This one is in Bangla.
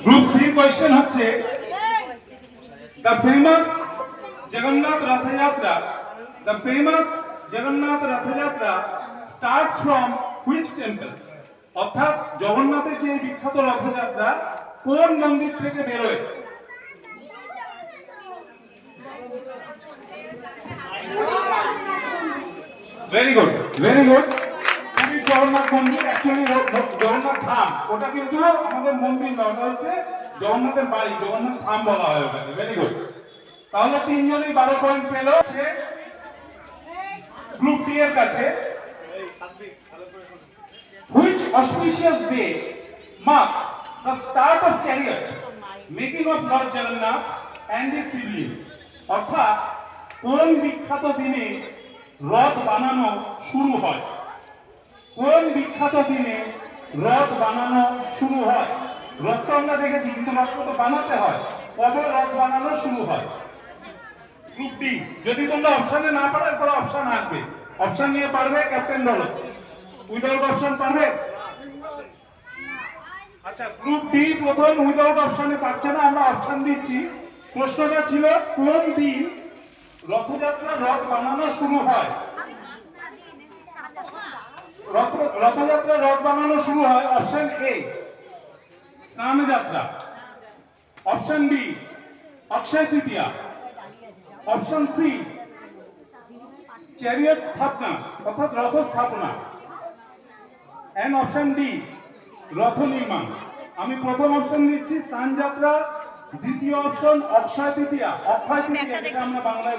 গ্রুপ সি কোয়েশ্চেন হচ্ছে the famous Jagannath Rathyatra starts from which temple? অর্থাৎ জগন্নাথের যে বিখ্যাত রথযাত্রা কোন মন্দির থেকে বেরোয়? Very good, very good. Jagannath মন্দির অ্যাকচুয়ালি জগন্নাথ ধাম, ওটা কিন্তু আমাদের মন্দির নয়, ওটা হচ্ছে জগন্নাথের বাড়ি, জগন্নাথ ধাম বলা হয় ওটাকে। Very good. তাহলে তিনজনই 12 পয়েন্ট পেল। গ্রুপ ডি এর কাছে which auspicious day marks the start of chariot making of Lord Jagannath and his siblings? অর্থাৎ কোন বিখ্যাত দিনে রথ বানানো শুরু হয়? কোন বিখ্যাত দিনে রথ বানানো শুরু হয়? রথ তো আমরা দেখেছি, কিন্তু রথ তো বানাতে হয়। কবে রথ বানানো শুরু হয়? Group D. যদি তোমরা অপশনে না পারো, এরপর অপশন আসবে। অপশন নিয়ে পারবে ক্যাপ্টেন বলো, উইদাউট অপশন পারবে? আচ্ছা, গ্রুপ ডি প্রথম উইদাউট অপশনে পাচ্ছে না, আমরা অপশন দিচ্ছি। প্রশ্নটা ছিল কোন দিন রথযাত্রা রথ বানানো শুরু হয়? রথযাত্রা রথ বানানো শুরু হয় অপশন এ স্নান যাত্রা, option B Akshaya Tritiya, option C chariot স্থাপনা অর্থাৎ রথ স্থাপনা, এন্ড অপশন ডি রথ নির্মাণ। আমি প্রথম অপশন দিচ্ছি স্নান যাত্রা, দ্বিতীয় অপশন অক্ষয় তৃতীয়া। অক্ষয় তৃতীয়া, এটা আমরা বাংলায়